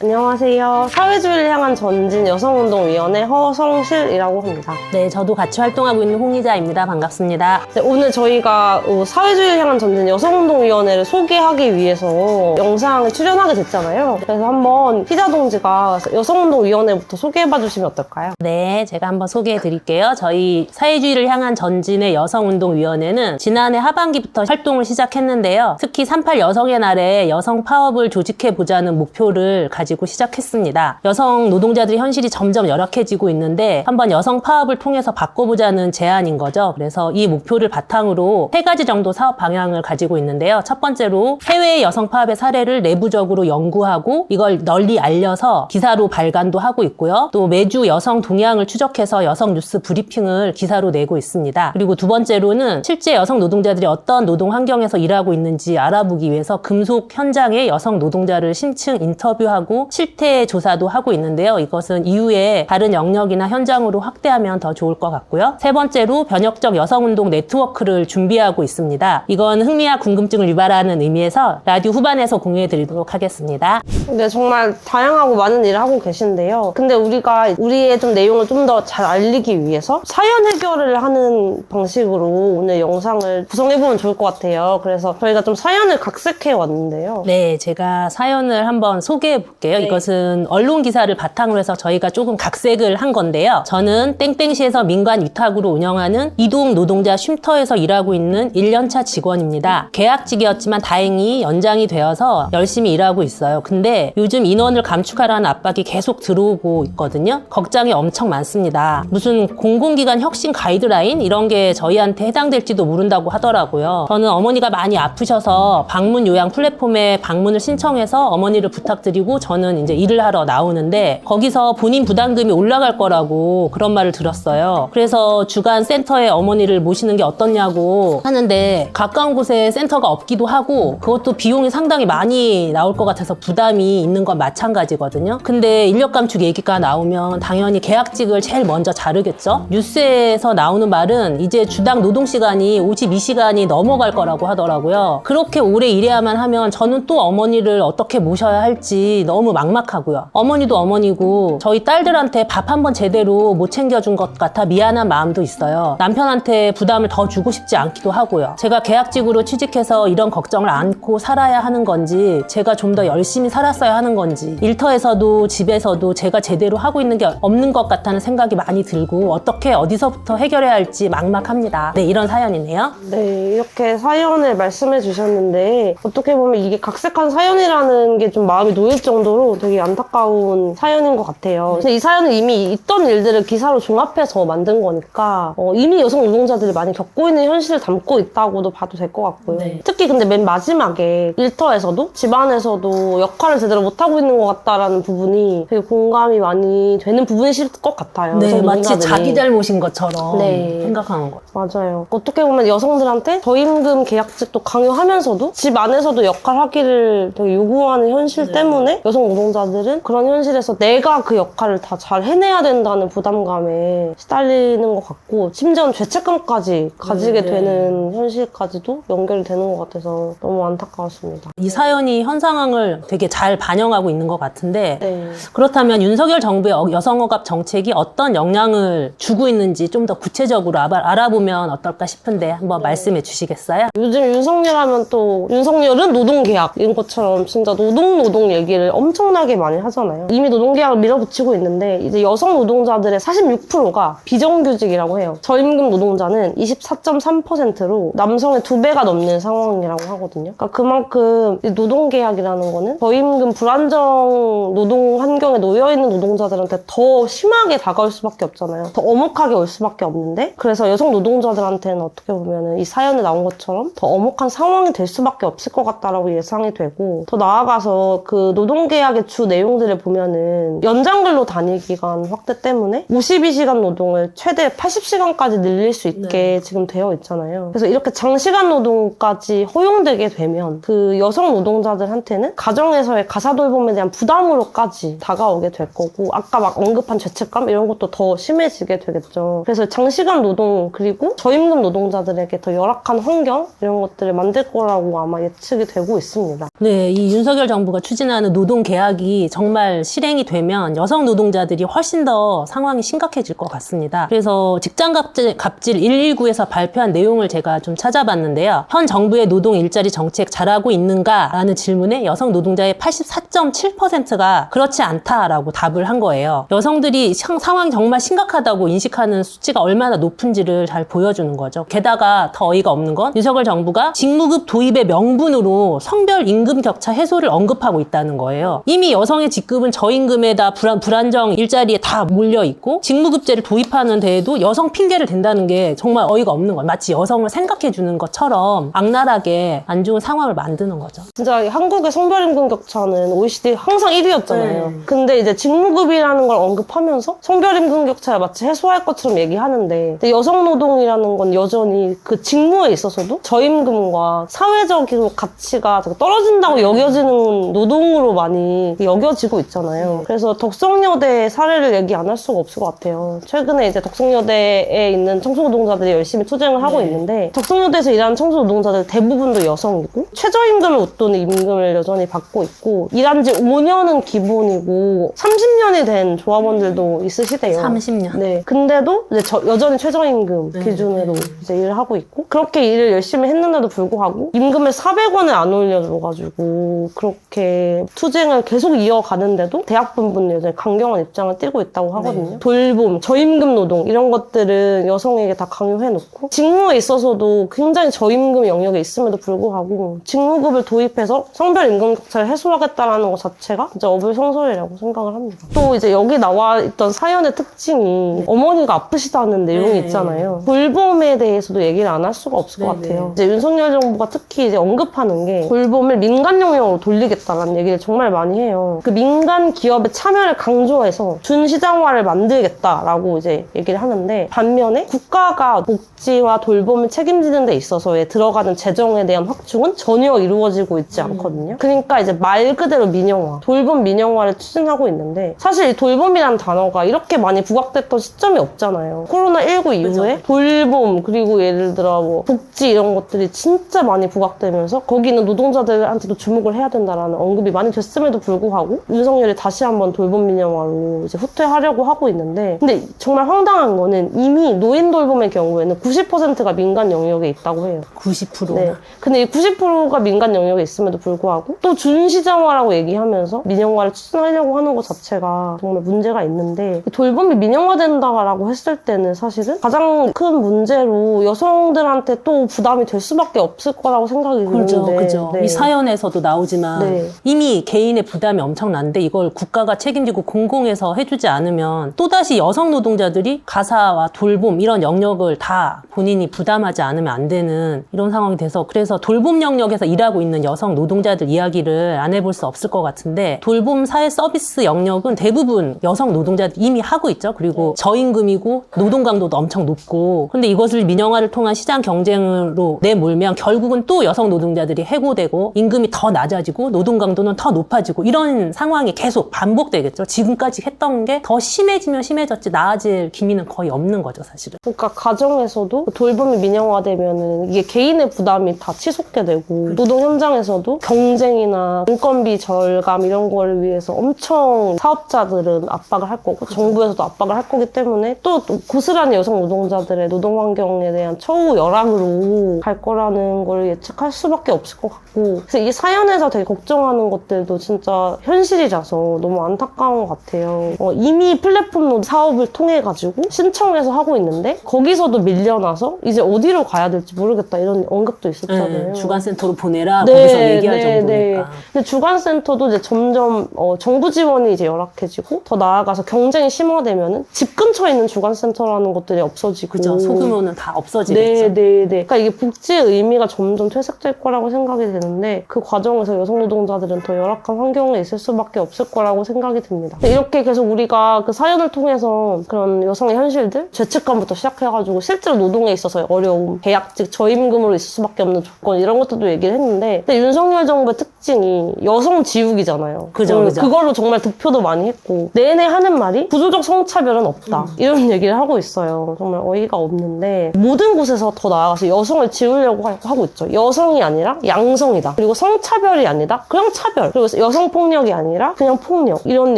안녕하세요. 사회주의를 향한 전진 여성운동위원회 허성실이라고 합니다. 네, 저도 같이 활동하고 있는 홍희자입니다. 반갑습니다. 네, 오늘 저희가 사회주의를 향한 전진 여성운동위원회를 소개하기 위해서 영상에 출연하게 됐잖아요. 그래서 한번 희자 동지가 여성운동위원회부터 소개해봐 주시면 어떨까요? 네, 제가 한번 소개해 드릴게요. 저희 사회주의를 향한 전진의 여성운동위원회는 지난해 하반기부터 활동을 시작했는데요. 특히 3.8 여성의 날에 여성 파업을 조직해보자는 목표를 가지고 시작했습니다. 여성 노동자들의 현실이 점점 열악해지고 있는데 한번 여성 파업을 통해서 바꿔보자는 제안인 거죠. 그래서 이 목표를 바탕으로 3가지 정도 사업 방향을 가지고 있는데요. 첫 번째로 해외 여성 파업의 사례를 내부적으로 연구하고 이걸 널리 알려서 기사로 발간도 하고 있고요. 또 매주 여성 동향을 추적해서 여성 뉴스 브리핑을 기사로 내고 있습니다. 그리고 두 번째로는 실제 여성 노동자들이 어떤 노동 환경에서 일하고 있는지 알아보기 위해서 금속 현장의 여성 노동자를 심층 인터뷰하고 실태 조사도 하고 있는데요. 이것은 이후에 다른 영역이나 현장으로 확대하면 더 좋을 것 같고요. 세 번째로 변혁적 여성운동 네트워크를 준비하고 있습니다. 이건 흥미와 궁금증을 유발하는 의미에서 라디오 후반에서 공유해 드리도록 하겠습니다. 네, 정말 다양하고 많은 일을 하고 계신데요. 근데 우리가 우리의 좀 내용을 좀 더 잘 알리기 위해서 사연 해결을 하는 방식으로 오늘 영상을 구성해보면 좋을 것 같아요. 그래서 저희가 좀 사연을 각색해 왔는데요. 네, 제가 사연을 한번 소개해 볼게요. 네. 이것은 언론 기사를 바탕으로 해서 저희가 조금 각색을 한 건데요. 저는 땡땡시에서 민관 위탁으로 운영하는 이동 노동자 쉼터에서 일하고 있는 1년차 직원입니다. 계약직이었지만 다행히 연장이 되어서 열심히 일하고 있어요. 근데 요즘 인원을 감축하라는 압박이 계속 들어오고 있거든요. 걱정이 엄청 많습니다. 무슨 공공기관 혁신 가이드라인 이런 게 저희한테 해당될지도 모른다고 하더라고요. 저는 어머니가 많이 아프셔서 방문 요양 플랫폼에 방문을 신청해서 어머니를 부탁드리고 저는 이제 일을 하러 나오는데 거기서 본인 부담금이 올라갈 거라고 그런 말을 들었어요. 그래서 주간 센터에 어머니를 모시는 게 어떻냐고 하는데 가까운 곳에 센터가 없기도 하고 그것도 비용이 상당히 많이 나올 것 같아서 부담이 있는 건 마찬가지거든요. 근데 인력 감축 얘기가 나오면 당연히 계약직을 제일 먼저 자르겠죠. 뉴스에서 나오는 말은 이제 주당 노동시간이 52시간이 넘어갈 거라고 하더라고요. 그렇게 오래 일해야만 하면 저는 또 어머니를 어떻게 모셔야 할지 너무 막막하고요. 어머니도 어머니고 저희 딸들한테 밥 한 번 제대로 못 챙겨준 것 같아 미안한 마음도 있어요. 남편한테 부담을 더 주고 싶지 않기도 하고요. 제가 계약직으로 취직해서 이런 걱정을 안고 살아야 하는 건지 제가 좀 더 열심히 살았어야 하는 건지 일터에서도 집에서도 제가 제대로 하고 있는 게 없는 것 같다는 생각이 많이 들고 어떻게 어디서부터 해결해야 할지 막막합니다. 네, 이런 사연이네요. 네, 이렇게 사연을 말씀해 주셨는데 어떻게 보면 이게 각색한 사연이라는 게 좀 마음이 놓일 정도로 되게 안타까운 사연인 것 같아요. 근데 이 사연은 이미 있던 일들을 기사로 종합해서 만든 거니까 이미 여성 노동자들이 많이 겪고 있는 현실을 담고 있다고도 봐도 될 것 같고요. 네. 특히 근데 맨 마지막에 일터에서도 집안에서도 역할을 제대로 못하고 있는 것 같다라는 부분이 되게 공감이 많이 되는 부분이실 것 같아요. 네, 여성 마치 노동자들이. 자기 잘못인 것처럼 네. 생각하는 거. 맞아요. 어떻게 보면 여성들한테 저임금 계약직도 강요하면서도 집 안에서도 역할하기를 되게 요구하는 현실 때문에 여성 노동자들은 그런 현실에서 내가 그 역할을 다 잘 해내야 된다는 부담감에 시달리는 것 같고 심지어는 죄책감까지 가지게 되는 현실까지도 연결이 되는 것 같아서 너무 안타까웠습니다. 이 사연이 현 상황을 되게 잘 반영하고 있는 것 같은데 네. 그렇다면 윤석열 정부의 여성억압 정책이 어떤 영향을 주고 있는지 좀 더 구체적으로 알아보면 어떨까 싶은데 한번 말씀해 주시겠어요? 요즘 윤석열 하면 또 윤석열은 노동계약 이런 것처럼 진짜 노동 얘기를 엄청나게 많이 하잖아요. 이미 노동계약을 밀어붙이고 있는데 이제 여성 노동자들의 46%가 비정규직이라고 해요. 저임금 노동자는 24.3%로 남성의 2배가 넘는 상황이라고 하거든요. 그러니까 그만큼 노동계약이라는 거는 저임금 불안정 노동 환경에 놓여있는 노동자들한테 더 심하게 다가올 수밖에 없잖아요. 더 엄혹하게 올 수밖에 없는데 그래서 여성 노동자들한테는 어떻게 보면 이 사연에 나온 것처럼 더 엄혹한 상황이 될 수밖에 없을 것 같다라고 예상이 되고 더 나아가서 그 노동계약의 주 내용들을 보면은 연장근로 단위기간 확대 때문에 52시간 노동을 최대 80시간까지 늘릴 수 있게 지금 되어 있잖아요. 그래서 이렇게 장시간 노동까지 허용되게 되면 그 여성 노동자들한테는 가정에서의 가사 돌봄에 대한 부담으로까지 다가오게 될 거고 아까 막 언급한 죄책감 이런 것도 더 심해지게 되겠죠. 그래서 장시간 노동 그리고 저임금 노동자들에게 더 열악한 환경 이런 것들을 만들 거라고 아마 예측이 되고 있습니다. 네, 이 윤석열 정부가 추진하는 노동 계약이 정말 실행이 되면 여성 노동자들이 훨씬 더 상황이 심각해질 것 같습니다. 그래서 직장갑질 119에서 발표한 내용을 제가 좀 찾아봤는데요. 현 정부의 노동 일자리 정책 잘하고 있는가라는 질문에 여성 노동자의 84.7%가 그렇지 않다라고 답을 한 거예요. 여성들이 상황이 정말 심각하다고 인식하는 수치가 얼마나 높은지를 잘 보여주는 거죠. 게다가 더 어이가 없는 건 윤석열 정부가 직무급 도입의 명분으로 성별 임금 격차 해소를 언급하고 있다는 거예요. 이미 여성의 직급은 저임금에다 불안정 일자리에 다 몰려 있고 직무급제를 도입하는 데에도 여성 핑계를 댄다는 게 정말 어이가 없는 거예요. 마치 여성을 생각해 주는 것처럼 악랄하게 안 좋은 상황을 만드는 거죠. 진짜 한국의 성별임금 격차는 OECD 항상 1위였잖아요. 근데 이제 직무급이라는 걸 언급하면서 성별임금 격차를 마치 해소할 것처럼 얘기하는데, 근데 여성 노동이라는 건 여전히 그 직무에 있어서도 저임금과 사회적인 가치가 떨어진다고 여겨지는 노동으로 많이 여겨지고 있잖아요. 그래서 덕성여대 사례를 얘기 안 할 수가 없을 것 같아요. 최근에 이제 덕성여대에 있는 청소노동자들이 열심히 투쟁을 하고 있는데, 덕성여대에서 일하는 청소노동자들 대부분도 여성이고 최저임금을 웃도는 임금을 여전히 받고 있고, 일한 지 5년은 기본이고 30년이 된 조합원들도 있으시대요. 30년. 네. 근데도 이제 여전히 최저임금 기준으로 이제 일을 하고 있고, 그렇게 일을 열심히 했는데도 불구하고 임금을 400원을 안 올려줘가지고 그렇게 투쟁을 계속 이어가는데도 대학분부는 여전히 강경한 입장을 띠고 있다고 하거든요. 돌봄, 저임금 노동 이런 것들은 여성에게 다 강요해놓고, 직무에 있어서도 굉장히 저임금 영역에 있음에도 불구하고 직무급을 도입해서 성별 임금 격차를 해소하겠다라는 것 자체가 진짜 어불성설이라고 생각을 합니다. 또 이제 여기 나와 있던 사연의 특징이 어머니가 아프시다는 내용이 있잖아요. 돌봄에 대해서도 얘기를 안 할 수가 없을 것 같아요. 이제 윤석열 정부가 특히 이제 언급하는 게 돌봄을 민간 영역으로 돌리겠다라는 얘기를 정말 많이 해요. 그 민간 기업의 참여를 강조해서 준시장화를 만들겠다라고 이제 얘기를 하는데, 반면에 국가가 복지와 돌봄을 책임지는 데 있어서의 들어가는 재정에 대한 확충은 전혀 이루어지고 있지 않거든요. 그러니까 이제 말 그대로 민영화, 돌봄 민영화를 추진하고 있는데, 사실 이 돌봄이라는 단어가 이렇게 많이 부각됐던 시점이 없잖아요. 코로나19 이후에 돌봄, 그리고 예를 들어 뭐 복지 이런 것들이 진짜 많이 부각되면서 거기는 노동자들한테도 주목을 해야 된다라는 언급이 많이 됐음에도 불구하고 윤석열이 다시 한번 돌봄 민영화로 이제 후퇴하려고 하고 있는데, 근데 정말 황당한 거는 이미 노인 돌봄의 경우에는 90%가 민간 영역에 있다고 해요. 90%. 네. 근데 이 90%가 민간 영역에 있음에도 불구하고 또 준시장화라고 얘기하면서 민영화를 추진하려고 하는 것 자체가 정말 문제가 있는데, 돌봄이 민영화된다라고 했을 때는 사실은 가장 큰 문제로 여성들한테 또 부담이 될 수밖에 없을 거라고 생각이 드는데. 그죠. 네. 이 사연에서도 나오지만 이미 개인의 부담이 엄청난데 이걸 국가가 책임지고 공공에서 해주지 않으면 또다시 여성 노동자들이 가사와 돌봄 이런 영역을 다 본인이 부담하지 않으면 안 되는 이런 상황이 돼서, 그래서 돌봄 영역에서 일하고 있는 여성 노동자들 이야기를 안 해볼 수 없을 것 같은데, 돌봄 사회 서비스 영역은 대부분 여성 노동자들 이미 하고 있죠. 그리고 저임금이고 노동 강도도 엄청 높고, 근데 이것을 민영화를 통한 시장 경쟁으로 내몰면 결국은 또 여성 노동자들이 해고되고 임금이 더 낮아지고 노동 강도는 더 높아지고 이런 상황이 계속 반복되겠죠. 지금까지 했던 게 더 심해지면 심해졌지 나아질 기미는 거의 없는 거죠, 사실은. 그러니까 가정에서도 돌봄이 민영화되면은 이게 개인의 부담이 다 치솟게 되고, 노동 현장에서도 경쟁이나 인건비 절감 이런 거를 위해서 엄청 사업자들은 압박을 할 거고, 정부에서도 압박을 할 거기 때문에 또 고스란히 여성 노동자들의 노동 환경에 대한 처우 열악으로 갈 거라는 걸 예측할 수밖에 없을 것 같고, 그래서 이 사연에서 되게 걱정하는 것들도 진짜 현실이라서 너무 안타까운 것 같아요. 이미 플랫폼 사업을 통해 가지고 신청해서 하고 있는데 거기서도 밀려나서 이제 어디로 가야 될지 모르겠다 이런 언급도 있었잖아요. 주간센터로 보내라 거기서 얘기할 정도니까. 근데 주간센터도 이제 점점 정부 지원이 이제 열악해지고, 더 나아가서 경쟁이 심화되면은 집 근처에 있는 주간센터라는 것들이 없어지고, 그죠. 소규모는 다 없어지겠죠. 그러니까 이게 복지의 의미가 점점 퇴색될 거라고 생각이 되는데, 그 과정에서 여성 노동자들은 더 열악한 환경에 있을 수밖에 없을 거라고 생각이 듭니다. 이렇게 계속 우리가 그 사연을 통해서 그런 여성의 현실들, 죄책감부터 시작해가지고 실제로 노동에 있어서의 어려움, 계약직 저임금으로 있을 수밖에 없는 조건 이런 것들도 얘기를 했는데, 근데 윤석열 정부의 특징이 여성 지우기잖아요. 그죠. 그걸로 정말 득표도 많이 했고, 내내 하는 말이 구조적 성차별은 없다 이런 얘기를 하고 있어요. 정말 어이가 없는데, 모든 곳에서 더 나아가서 여성을 지우려고 하고 있죠. 여성이 아니라 양성이다. 그리고 성차별이 아니다. 그냥 차별. 그리고 여성폭력이 아니라 그냥 폭력 이런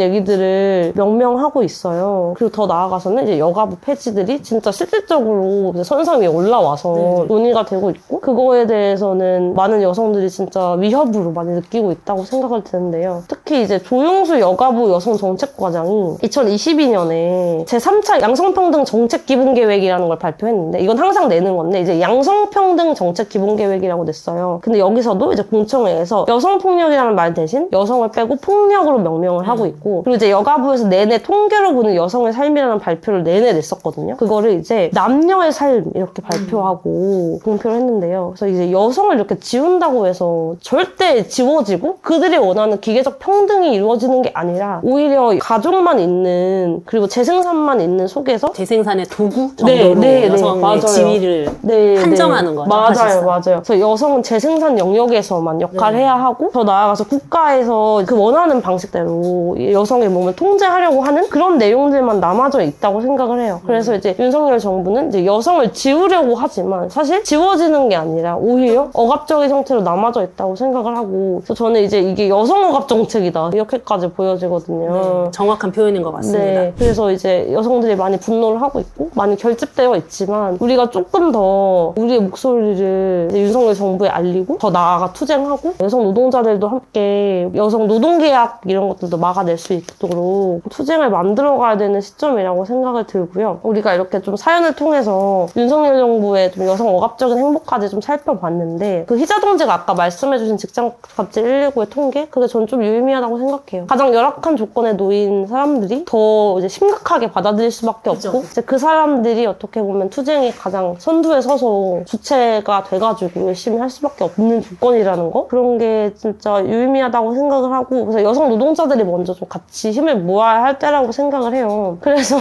얘기들을 명명하고 있어요. 그리고 더 나아가서는 이제 여가부 폐지들이 진짜 실질적으로 이제 선상 위에 올라와서 논의가 되고 있고 그거에 대해서는 많은 여성들이 진짜 위협으로 많이 느끼고 있다고 생각을 드는데요. 특히 이제 조용수 여가부 여성정책과장이 2022년에 제3차 양성평등 정책 기본계획이라는 걸 발표했는데 이건 항상 내는 건데 이제 양성평등 정책 기본계획이라고 냈어요. 근데 여기서도 이제 공청회에서 여성폭력이라는 말 대신 여성을 빼고 폭력으로 명명을 하고 있고 그리고 이제 여가부에서 내내 통계로 보는 여성의 삶이라는 발표를 내내 냈었거든요. 그거를 이제 남녀의 삶 이렇게 발표하고 공표를 했는데요. 그래서 이제 여성을 이렇게 지운다고 해서 절대 지워지고 그들이 원하는 기계적 평등이 이루어지는 게 아니라 오히려 가족만 있는 그리고 재생산만 있는 속에서 재생산의 도구 정도로 여성의 맞아요. 지위를 한정하는 거죠. 맞아요, 사실상. 맞아요. 그래서 여성은 재생산 영역에서만 역할을 해야 하고 더 나아가서 국가에서 그 원하는 방식대로 여성의 몸을 통제하려고 하는 그런 내용들만 남아져 있다고 생각을 해요. 그래서 이제 윤석열 정부는 이제 여성을 지우려고 하지만 사실 지워지는 게 아니라 오히려 억압적인 형태로 남아져 있다고 생각을 하고 그래서 저는 이제 이게 여성 억압 정책이다 이렇게까지 보여지거든요. 정확한 표현인 것 같습니다. 네, 그래서 이제 여성들이 많이 분노를 하고 있고 많이 결집되어 있지만 우리가 조금 더 우리의 목소리를 윤석열 정부에 알리고 더 나아가 투쟁하고 여성 노동자들도 함께 여성 노동계약 이런 것들도 막아낼 수 있도록 투쟁을 만들어가야 되는 시점이라고 생각을 들고요. 우리가 이렇게 좀 사연을 통해서 윤석열 정부의 좀 여성 억압적인 행보까지 좀 살펴봤는데 그 희자동지가 아까 말씀해주신 직장갑질 119의 통계 그게 전 좀 유의미하다고 생각해요. 가장 열악한 조건에 놓인 사람들이 더 이제 심각하게 받아들일 수밖에 없고 이제 그 사람들이 어떻게 보면 투쟁이 가장 선두에 서서 주체가 돼가지고 열심히 할 수밖에 없는 조건이라는 거 그런 게 진짜 유의미하다고 생각을 하고 그래서 여성 노동자들이 먼저 좀 같이 힘을 모아야 할 때라고 생각을 해요. 그래서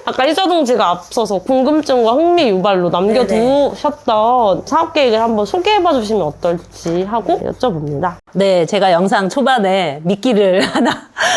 아까 희자동지가 앞서서 궁금증과 흥미 유발로 남겨두셨던 사업 계획을 한번 소개해봐 주시면 어떨지 하고 여쭤봅니다. 네, 제가 영상 초반에 미끼를 하나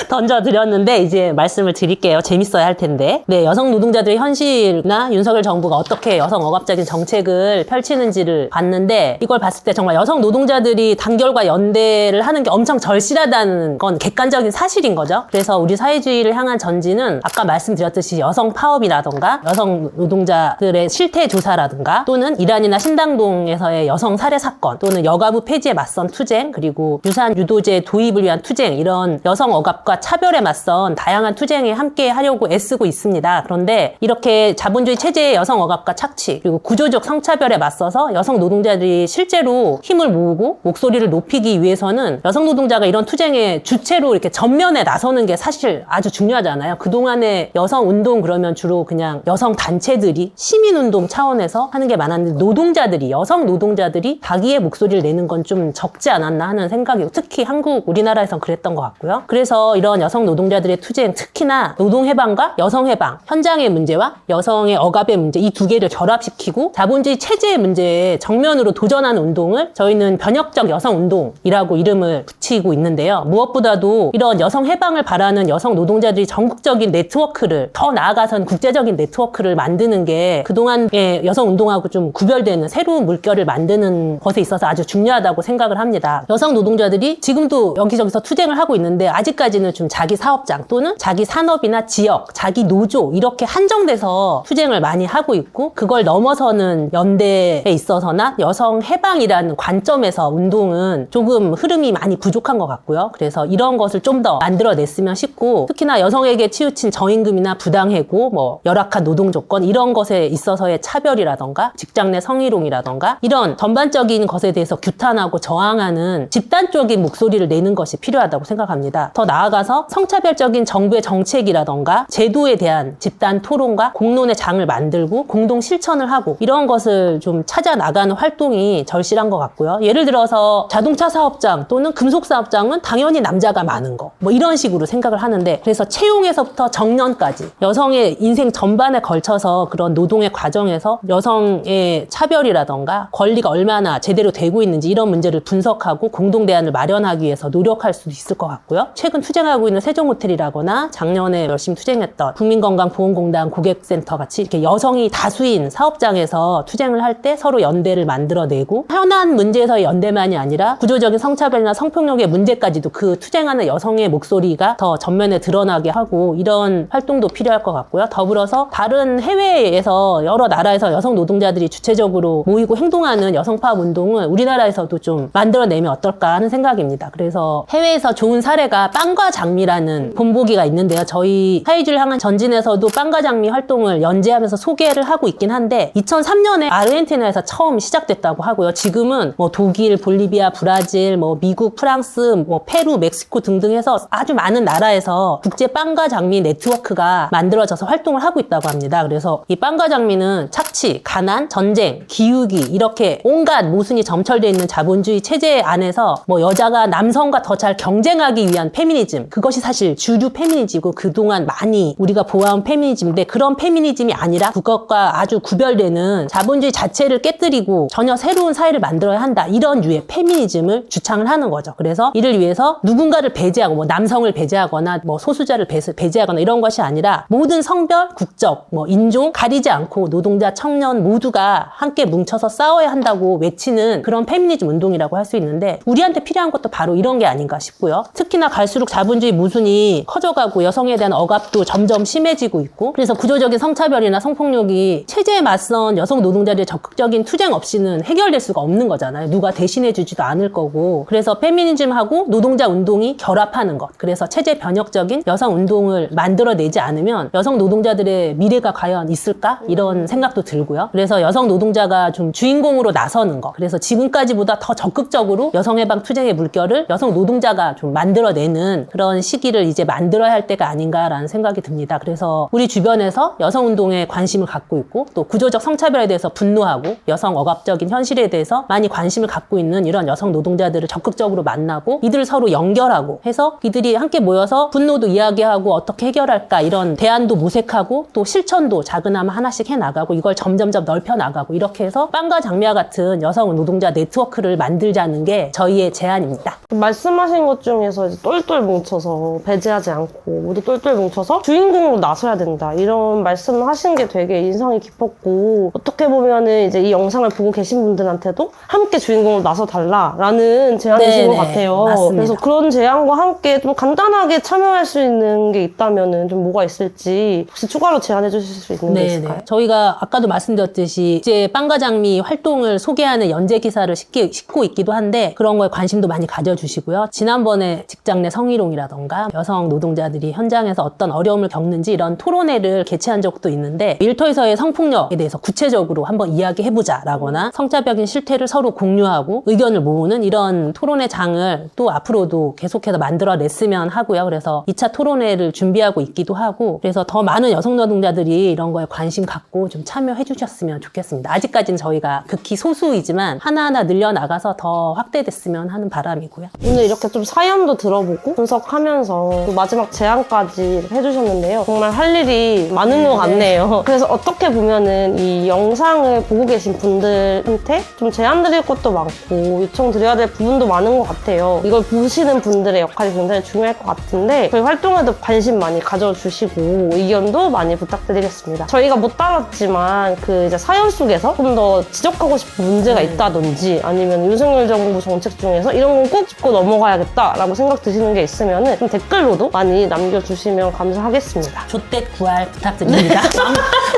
던져드렸는데 이제 말씀을 드릴게요. 재밌어야 할 텐데. 네, 여성 노동자들의 현실이나 윤석열 정부가 어떻게 여성 억압적인 정책을 펼치는지를 봤는데 이걸 봤을 때 정말 여성 노동자들이 단결과 연대를 하는 게 엄청 절실하다는 건 객관적인 사실인 거죠. 그래서 우리 사회주의를 향한 전진은 아까 말씀드렸듯이 여성 파업이라던가 여성 노동자들의 실태 조사라든가 또는 이란이나 신당동에서의 여성 살해 사건 또는 여가부 폐지에 맞선 투쟁 그리고 유산 유도제 도입을 위한 투쟁 이런 여성 억압과 차별에 맞선 다양한 투쟁에 함께 하려고 애쓰고 있습니다. 그런데 이렇게 자본주의 체제의 여성 억압과 착취 그리고 구조적 성차별에 맞서서 여성 노동자들이 실제로 힘을 모으고 목소리를 높이기 위해서는 여성 노동자가 이런 투쟁의 주체로 이렇게 전면에 나서는 게 사실 아주 중요하잖아요. 그동안의 여성 운동 그러면 주로 그냥 여성 단체들이 시민 운동 차원에서 하는 게 많았는데 노동자들이 여성 노동자들이 자기의 목소리를 내는 건 좀 적지 않았나 하는 생각이고 특히 우리나라에선 그랬던 것 같고요. 그래서 이런 여성 노동자들의 투쟁 특히나 노동해방과 여성해방 현장의 문제와 여성의 억압의 문제 이 두 개를 결합시키고 자본주의 체제의 문제에 정면으로 도전하는 운동을 저희는 변혁적 여성 운동이라고 이름을 붙이고 있는데요. 무엇보다도 이런 여성 해방을 바라는 여성 노동자들이 전국적인 네트워크를 더 나아가선 국제적인 네트워크를 만드는 게 그동안의 여성 운동하고 좀 구별되는 새로운 물결을 만드는 것에 있어서 아주 중요하다고 생각을 합니다. 여성 노동자들이 지금도 여기저기서 투쟁을 하고 있는데 아직까지는 좀 자기 사업장 또는 자기 산업이나 지역, 자기 노조 이렇게 한정돼서 투쟁을 많이 하고 있고 그걸 넘어서는 연대에 있어서나 여성 해방이라는 관점에서 운동은 조금 흐름이 많이 부족한 것 같고요. 그래서 이런 것을 좀 더 만들어냈으면 싶고 특히나 여성에게 치우친 저임금이나 부당해고 열악한 노동 조건 이런 것에 있어서의 차별이라던가 직장 내 성희롱이라던가 이런 전반적인 것에 대해서 규탄하고 저항하는 집단적인 목소리를 내는 것이 필요하다고 생각합니다. 더 나아가서 성차별적인 정부의 정책이라던가 제도에 대한 집단 토론과 공론의 장을 만들고 공동 실천을 하고 이런 것을 좀 찾아 나가는 활동이 절실한 것 같고요. 예를 들어서 자동차 사업장 또는 금속 사업장은 당연히 남자가 많은 거 이런 식으로 생각을 하는데 그래서 채용에서부터 정년까지 여성의 인생 전반에 걸쳐서 그런 노동의 과정에서 여성의 차별이라던가 권리가 얼마나 제대로 되고 있는지 이런 문제를 분석하고 공동 대안을 마련하기 위해서 노력할 수도 있을 것 같고요. 최근 투쟁하고 있는 세종호텔이라거나 작년에 열심히 투쟁했던 국민건강보험공단 고객센터 같이 이렇게 여성이 다수인 사업장에서 투쟁을 할 때 서로 연대를 만들어내고 현안 문제에서의 연대만이 아니라 구조적인 성차별이나 성폭력의 문제까지도 그 투쟁하는 여성의 목소리가 더 전면에 드러나게 하고 이런 활동도 필요할 것 같고요. 더불어서 다른 해외에서 여러 나라에서 여성 노동자들이 주체적으로 모이고 행동하는 여성파업 운동을 우리나라에서도 좀 만들어내면 어떨까 하는 생각입니다. 그래서 해외에서 좋은 사례가 빵과 장미라는 본보기가 있는데요. 저희 사회주의를 향한 전진에서도 빵과 장미 활동을 연재하면서 소개를 하고 있긴 한데 2003년에 아르헨티나에서 처음 시작됐다고 하고요. 지금은 뭐 독일, 볼리비아, 브라질, 뭐 미국, 프랑스, 뭐 페루, 멕시코 등등 해서 아주 많은 나라에서 국제 빵과 장미 네트워크가 만들어져서 활동을 하고 있다고 합니다. 그래서 이 빵과 장미는 착취, 가난, 전쟁, 기후기 이렇게 온갖 모순이 점철되어 있는 자본주의 체제 안에서 뭐 여자가 남성과 더 잘 경쟁하기 위한 페미니즘, 그것이 사실 주류 페미니즘이고 그동안 많이 우리가 보아온 페미니즘인데 그런 페미니즘이 아니라 그것과 아주 구별되는 자본주의 자체를 깨뜨리고 전혀 새로운 사회를 만들어야 한다. 이런 류의 페미니즘을 주창을 하는 거죠. 그래서 이를 위해서 누군가를 배제하고 뭐 남성을 배제하거나 뭐 소수자를 배제하거나 이런 것이 아니라 모든 성별, 국적, 뭐 인종 가리지 않고 노동자, 청년 모두가 함께 뭉쳐서 싸워야 한다고 외치는 그런 페미니즘 운동이라고 할 수 있는데 우리한테 필요한 것도 바로 이런 게 아닌가 싶고요. 특히나 갈수록 자본주의 모순이 커져가고 여성에 대한 억압도 점점 심해지고 있고 그래서 구조적인 성차별이나 성폭력이 체제에 맞선 여성 노동자들의 적극적인 투쟁 없이는 해결될 수가 없는 거잖아요. 누가 대신해주지도 않을 거고 그래서 페미니즘하고 노동자 운동이 결합하는 것 그래서 체제 변혁적인 여성 운동을 만들어내지 않으면 여성 노동자들의 미래가 과연 있을까? 이런 생각도 들고요. 그래서 여성 노동자가 좀 주인공으로 나서는 것 그래서 지금까지보다 더 적극적으로 여성해방 투쟁의 물결을 여성 노동자가 좀 만들어내는 그런 시기를 이제 만들어야 할 때가 아닌가라는 생각이 듭니다. 그래서 우리 주변에서 여성운동에 관심을 갖고 있고 또 구조적 성차별에 대해서 분노하고 여성 억압적인 현실에 대해서 많이 관심을 갖고 있는 이런 여성 노동자들을 적극적으로 만나고 이들을 서로 연결하고 해서 이들이 함께 모여서 분노도 이야기하고 어떻게 해결할까 이런 대안도 모색하고 또 실천도 작은나마 하나씩 해나가고 이걸 점점점 넓혀나가고 이렇게 해서 빵과 장미와 같은 여성 노동자 네트워크를 만들자는 게 저희의 제안입니다. 말씀하신 것 중에서 이제 똘똘 뭉쳐서 배제하지 않고 모두 똘똘 뭉쳐서 주인공으로 나서야 된다 이런 말씀을 하신 게 되게 인상이 깊었고 어떻게 보면은 이제 이 영상을 보고 계신 분들한테도 함께 주인공으로 나서 달라라는 제안이신 것 같아요. 맞습니다. 그래서 그런 제안과 함께 좀 간단하게 참여할 수 있는 게 있다면은 좀 뭐가 있을지 혹시 추가로 제안해 주실 수 있는 게 있을까요? 저희가 아까도 말씀드렸듯이 이제 빵과 장미 활동을 소개하는 연재 기사를 싣고 있기도 한데 그런 거에 관심도 많이 가져주시고요. 지난번에 직장 내 성희롱이라던가 여성 노동자들이 현장에서 어떤 어려움을 겪는지 이런 토론회를 개최한 적도 있는데 일터에서의 성폭력에 대해서 구체적으로 한번 이야기해보자 라거나 성차별적인 실태를 서로 공유하고 의견을 모으는 이런 토론회 장을 또 앞으로도 계속해서 만들어냈으면 하고요. 그래서 2차 토론회를 준비하고 있기도 하고 그래서 더 많은 여성 노동자들이 이런 거에 관심 갖고 좀 참여해 주셨으면 좋겠습니다. 아직까지는 저희가 극히 소수이지만 하나하나 늘려나가서 더 확대됐으면 하는 바람이고요. 오늘 이렇게 좀 사연도 들어보고 분석하면서 또 마지막 제안까지 해주셨는데요. 정말 할 일이 많은 것 같네요. 그래서 어떻게 보면은 이 영상을 보고 계신 분들한테 좀 제안 드릴 것도 많고 요청 드려야 될 부분도 많은 것 같아요. 이걸 보시는 분들의 역할이 굉장히 중요할 것 같은데 저희 활동에도 관심 많이 가져주시고 의견도 많이 부탁드리겠습니다. 저희가 못 다뤘지만 그 이제 사연 속에서 좀 더 지적하고 싶은 문제가 있다든지 아니면 윤석열 정부 정책 중에서 이런 건 꼭 짚고 넘어가야겠다라고 생각 드시는 게 있으면은 좀 댓글로도 많이 남겨주시면 감사하겠습니다. 좆댓 구할 부탁드립니다.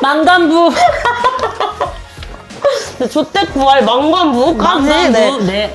망간부. 네, 조택 구할 망관부까지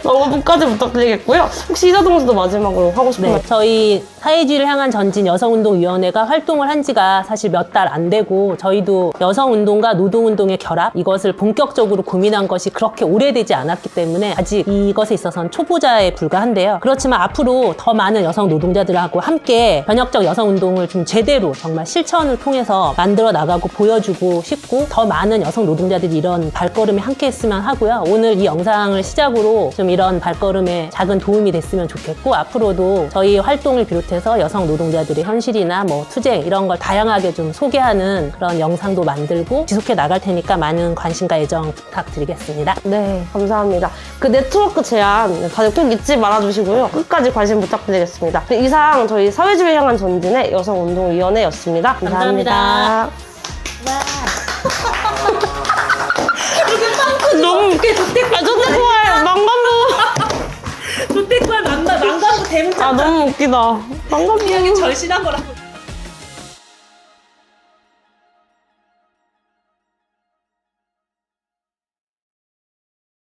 망관부까지 부탁드리겠고요. 혹시 이사동수도 마지막으로 하고 싶은 말? 저희 사회주의를 향한 전진 여성운동위원회가 활동을 한 지가 사실 몇 달 안 되고 저희도 여성운동과 노동운동의 결합 이것을 본격적으로 고민한 것이 그렇게 오래되지 않았기 때문에 아직 이것에 있어서는 초보자에 불과한데요. 그렇지만 앞으로 더 많은 여성 노동자들하고 함께 변혁적 여성운동을 좀 제대로 정말 실천을 통해서 만들어 나가고 보여주고 싶고 더 많은 여성 노동자들이 이런 발걸음에 함께 했으면 하고요. 오늘 이 영상을 시작으로 좀 이런 발걸음에 작은 도움이 됐으면 좋겠고, 앞으로도 저희 활동을 비롯해서 여성 노동자들의 현실이나 뭐 투쟁 이런 걸 다양하게 좀 소개하는 그런 영상도 만들고 지속해 나갈 테니까 많은 관심과 애정 부탁드리겠습니다. 네, 감사합니다. 그 네트워크 제안 다들 꼭 잊지 말아주시고요. 끝까지 관심 부탁드리겠습니다. 이상 저희 사회주의 향한 전진의 여성운동위원회였습니다. 감사합니다. 너무 웃겨. 좋대꾸알 망간부. 조태구와 망간부 대문자 아, 너무 웃기다. 망간부. 절실한 거라고.